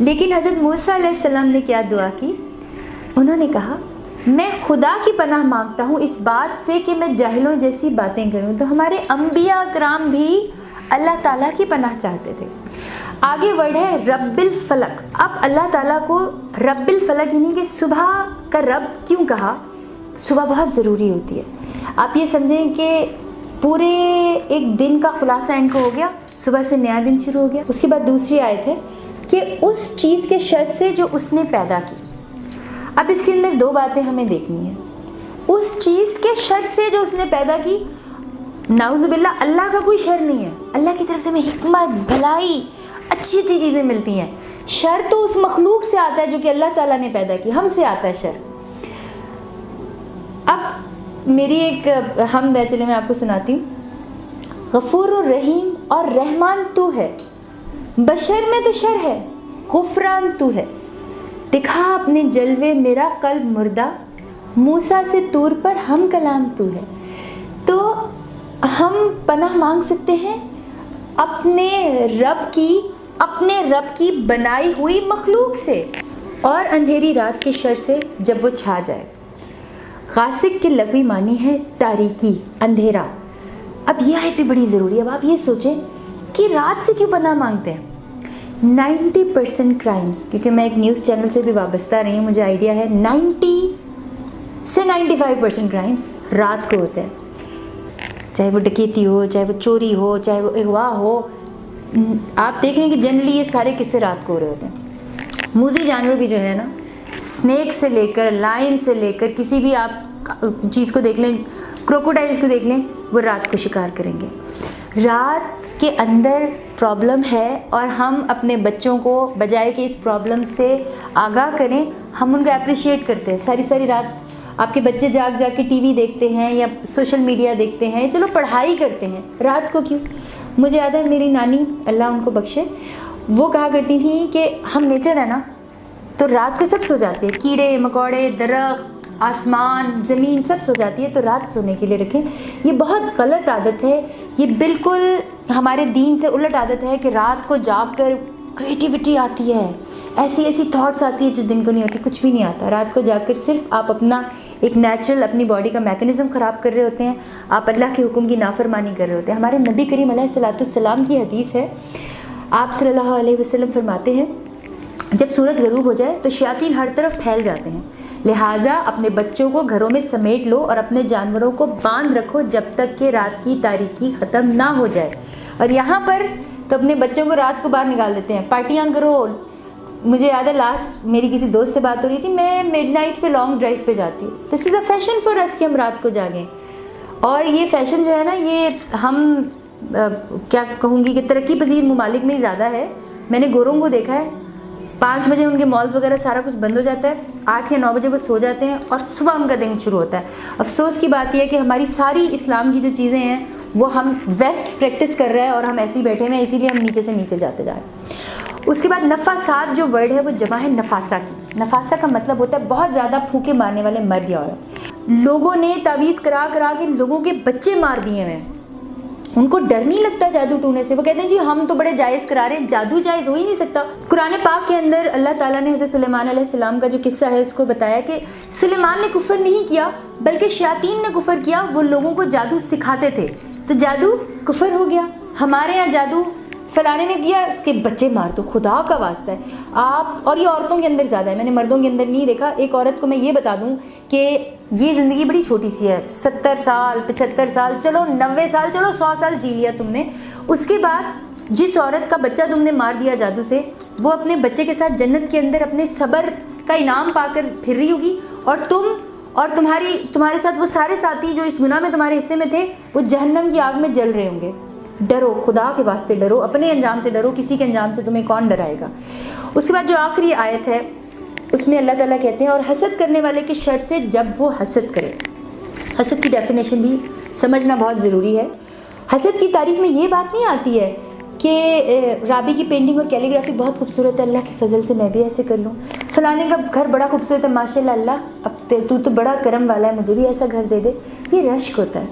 لیکن حضرت موسیٰ علیہ السلام نے کیا دعا کی؟ انہوں نے کہا میں خدا کی پناہ مانگتا ہوں اس بات سے کہ میں جاہلوں جیسی باتیں کروں. تو ہمارے انبیاء کرام بھی اللہ تعالیٰ کی پناہ چاہتے تھے. آگے ورڈ ہے رب الفلق. اب اللہ تعالیٰ کو رب الفلق یعنی کہ صبح کا رب کیوں کہا؟ صبح بہت ضروری ہوتی ہے. آپ یہ سمجھیں کہ پورے ایک دن کا خلاصہ اینڈ کو ہو گیا, صبح سے نیا دن شروع ہو گیا. اس کے بعد دوسری آیت ہے کہ اس چیز کے شر سے جو اس نے پیدا کی. اب اس کے اندر دو باتیں ہمیں دیکھنی ہیں. اس چیز کے شر سے جو اس نے پیدا کی, نعوذ باللہ اللہ کا کوئی شر نہیں ہے. اللہ کی طرف سے ہمیں حکمت, بھلائی, اچھی اچھی چیزیں ملتی ہیں. شر تو اس مخلوق سے آتا ہے جو کہ اللہ تعالیٰ نے پیدا کی, ہم سے آتا ہے شر. اب میری ایک حمد ہے, چلے میں آپ کو سناتی ہوں. غفور الرحیم اور رحمان تو ہے, بشر میں تو شر ہے, غفران تو ہے. دکھا اپنے جلوے میرا قلب مردہ, موسیٰ سے طور پر ہم کلام تو ہے. تو ہم پناہ مانگ سکتے ہیں اپنے رب کی بنائی ہوئی مخلوق سے, اور اندھیری رات کے شر سے جب وہ چھا جائے. غاسق کے لغوی معنی ہے تاریکی, اندھیرا. اب یہ آیت بھی بڑی ضروری ہے. اب آپ یہ سوچیں کہ رات سے کیوں پناہ مانگتے ہیں؟ 90% کرائمز, کیونکہ میں ایک نیوز چینل سے بھی وابستہ رہی ہوں, مجھے آئیڈیا ہے 90 سے 95% کرائمز رات کو ہوتے ہیں. چاہے وہ ڈکیتی ہو, چاہے وہ چوری ہو, چاہے وہ اغوا ہو. آپ دیکھ رہے ہیں کہ جنرلی یہ سارے قصے رات کو ہو رہے ہوتے ہیں. موذی جانور بھی جو ہے نا, سنیک سے لے کر لائن سے لے کر کسی بھی آپ چیز کو دیکھ لیں, کروکوڈائلز کو دیکھ لیں, وہ رات کو شکار کریں گے. رات کے اندر پرابلم ہے, اور ہم اپنے بچوں کو بجائے کہ اس پرابلم سے آگاہ کریں, ہم ان کو اپریشیٹ کرتے ہیں. ساری ساری رات آپ کے بچے جاگ کے ٹی وی دیکھتے ہیں یا سوشل میڈیا دیکھتے ہیں, چلو پڑھائی کرتے ہیں, رات کو کیوں؟ مجھے یاد ہے میری نانی, اللہ ان کو بخشے, وہ کہا کرتی تھیں کہ ہم نیچر ہے نا, تو رات کو سب سو جاتے ہیں, کیڑے مکوڑے, درخت, آسمان, زمین سب سو جاتی ہے, تو رات سونے کے لیے رکھیں. یہ بہت غلط عادت ہے. یہ بالکل ہمارے دین سے الٹ عادت ہے کہ رات کو جاگ کر کریٹیوٹی آتی ہے, ایسی تھاٹس آتی ہے جو دن کو نہیں ہوتی. کچھ بھی نہیں آتا. رات کو جاگ کر صرف آپ اپنا ایک نیچرل اپنی باڈی کا میکانزم خراب کر رہے ہوتے ہیں, آپ اللہ کے حکم کی نافرمانی کر رہے ہوتے ہیں. ہمارے نبی کریم علیہ الصلوۃ والسلام کی حدیث ہے, آپ صلی اللہ علیہ وسلم فرماتے ہیں جب سورج غروب ہو جائے تو شیاطین ہر طرف پھیل جاتے ہیں, لہٰذا اپنے بچوں کو گھروں میں سمیٹ لو اور اپنے جانوروں کو باندھ رکھو جب تک کہ رات کی تاریکی ختم نہ ہو جائے. اور یہاں پر تو اپنے بچوں کو رات کو باہر نکال دیتے ہیں, پارٹیاں کرو. مجھے یاد ہے لاسٹ میری کسی دوست سے بات ہو رہی تھی, میں مڈ نائٹ پہ لانگ ڈرائیو پہ جاتی ہوں. دس از اے فیشن فار اس کہ ہم رات کو جاگیں. اور یہ فیشن جو ہے نا, یہ ہم کیا کہوں گی کہ ترقی پذیر ممالک میں ہی زیادہ ہے. میں نے گوروں کو دیکھا ہے 5 بجے ان کے مالز وغیرہ سارا کچھ بند ہو جاتا ہے, 8 یا 9 بجے وہ سو جاتے ہیں اور صبح ان کا دن شروع ہوتا ہے. افسوس کی بات یہ ہے کہ ہماری ساری اسلام کی جو چیزیں ہیں وہ ہم ویسٹ پریکٹس کر رہے ہیں اور ہم ایسے ہی بیٹھے ہوئے ہیں, اسی لیے ہم نیچے سے نیچے جاتے جا رہے ہیں. اس کے بعد نفاسات جو ورڈ ہے وہ جمع ہے نفاسہ کی. نفاسہ کا مطلب ہوتا ہے بہت زیادہ پھونکے مارنے والے مرد یا عورت. لوگوں نے تعویذ کرا کے لوگوں کے بچے مار دیے ہیں. ان کو ڈر نہیں لگتا جادو ٹونے سے. وہ کہتے ہیں جی ہم تو بڑے جائز کرا رہے ہیں, جادو جائز ہو ہی نہیں سکتا. قرآن پاک کے اندر اللہ تعالیٰ نے حضرت سلیمان علیہ السلام کا جو قصہ ہے اس کو بتایا کہ سلیمان نے کفر نہیں کیا بلکہ شیاطین نے کفر کیا. وہ لوگوں کو جادو سکھاتے تھے, تو جادو کفر ہو گیا. ہمارے یہاں جادو فلانے نے کیا, اس کے بچے مار دو. خدا کا واسطہ ہے آپ, اور یہ عورتوں کے اندر زیادہ ہے, میں نے مردوں کے اندر نہیں دیکھا. ایک عورت کو میں یہ بتا دوں کہ یہ زندگی بڑی چھوٹی سی ہے, 70 سال 75 سال, چلو 90 سال, چلو 100 سال جی لیا تم نے. اس کے بعد جس عورت کا بچہ تم نے مار دیا جادو سے, وہ اپنے بچے کے ساتھ جنت کے اندر اپنے صبر کا انعام پا کر پھر رہی ہوگی, اور تم اور تمہارے ساتھ وہ سارے ساتھی جو اس گناہ میں تمہارے حصے میں تھے وہ جہنم کی آگ میں جل رہے ہوں گے. ڈرو, خدا کے واسطے ڈرو, اپنے انجام سے ڈرو, کسی کے انجام سے تمہیں کون ڈرائے گا. اس کے بعد جو آخری آیت ہے اس میں اللہ تعالیٰ کہتے ہیں اور حسد کرنے والے کے شر سے جب وہ حسد کرے. حسد کی ڈیفینیشن بھی سمجھنا بہت ضروری ہے. حسد کی تعریف میں یہ بات نہیں آتی ہے کہ رابی کی پینٹنگ اور کیلیگرافی بہت خوبصورت ہے, اللہ کے فضل سے میں بھی ایسے کر لوں. فلانے کا گھر بڑا خوبصورت ہے, ماشاء اللہ, اللہ اب تو بڑا کرم والا ہے, مجھے بھی ایسا گھر دے دے. یہ رشک ہوتا ہے.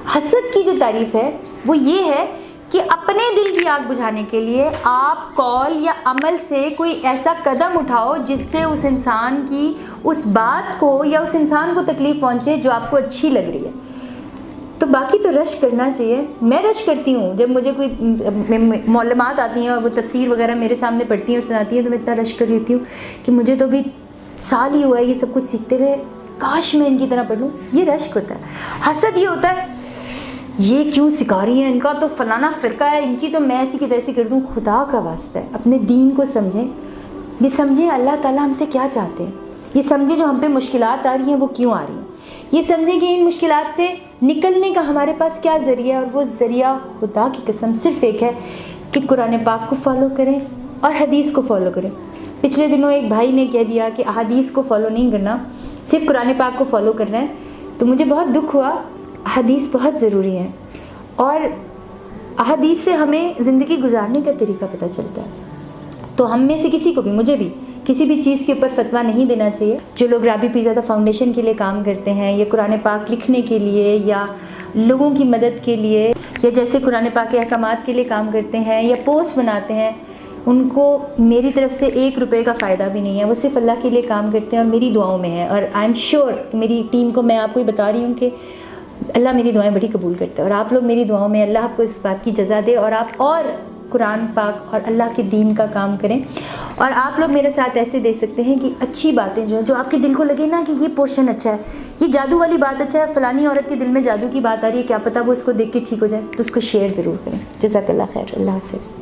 حسد کی جو تعریف ہے وہ یہ ہے کہ اپنے دل کی آگ بجھانے کے لیے آپ قول یا عمل سے کوئی ایسا قدم اٹھاؤ جس سے اس انسان کی اس بات کو یا اس انسان کو تکلیف پہنچے جو آپ کو اچھی لگ رہی ہے. تو باقی تو رش کرنا چاہیے. میں رش کرتی ہوں جب مجھے کوئی معلومات آتی ہیں اور وہ تفسیر وغیرہ میرے سامنے پڑھتی ہیں اور سناتی ہیں تو میں اتنا رش کر لیتی ہوں کہ مجھے تو ابھی سال ہی ہوا ہے یہ سب کچھ سیکھتے ہوئے, کاش میں ان کی طرح پڑھ لوں. یہ رشک ہوتا ہے. حسد یہ ہوتا ہے یہ کیوں سکھا رہی ہیں, ان کا تو فلانا فرقہ ہے, ان کی تو میں ایسی کی تیسی کر دوں. خدا کا واسطہ ہے اپنے دین کو سمجھیں. یہ سمجھیں اللہ تعالیٰ ہم سے کیا چاہتے ہیں. یہ سمجھیں جو ہم پہ مشکلات آ رہی ہیں وہ کیوں آ رہی ہیں. یہ سمجھیں کہ ان مشکلات سے نکلنے کا ہمارے پاس کیا ذریعہ ہے, اور وہ ذریعہ خدا کی قسم صرف ایک ہے کہ قرآن پاک کو فالو کریں اور حدیث کو فالو کریں. پچھلے دنوں ایک بھائی نے کہہ دیا کہ احادیث کو فالو نہیں کرنا, صرف قرآن پاک کو فالو کرنا ہے. تو مجھے بہت دکھ ہوا. حدیث بہت ضروری ہے اور احادیث سے ہمیں زندگی گزارنے کا طریقہ پتہ چلتا ہے. تو ہم میں سے کسی کو بھی, مجھے بھی کسی بھی چیز کے اوپر فتویٰ نہیں دینا چاہیے. جو لوگ رابی پیرزادہ فاؤنڈیشن کے لیے کام کرتے ہیں یا قرآن پاک لکھنے کے لیے یا لوگوں کی مدد کے لیے یا جیسے قرآن پاک کے احکامات کے لیے کام کرتے ہیں یا پوسٹ بناتے ہیں, ان کو میری طرف سے 1 روپے کا فائدہ بھی نہیں ہے. وہ صرف اللہ کے لیے کام کرتے ہیں اور میری دعاؤں میں ہے. اور آئی ایم شیور میری ٹیم کو میں آپ کو ہی بتا رہی ہوں کہ اللہ میری دعائیں بڑی قبول کرتا ہے. اور آپ لوگ میری دعاؤں میں, اللہ آپ کو اس بات کی جزا دے اور آپ اور قرآن پاک اور اللہ کے دین کا کام کریں. اور آپ لوگ میرے ساتھ ایسے دے سکتے ہیں کہ اچھی باتیں جو آپ کے دل کو لگے نا کہ یہ پورشن اچھا ہے, یہ جادو والی بات اچھا ہے, فلانی عورت کے دل میں جادو کی بات آ رہی ہے, کیا پتہ وہ اس کو دیکھ کے ٹھیک ہو جائے, تو اس کو شیئر ضرور کریں. جزاک اللہ خیر. اللہ حافظ.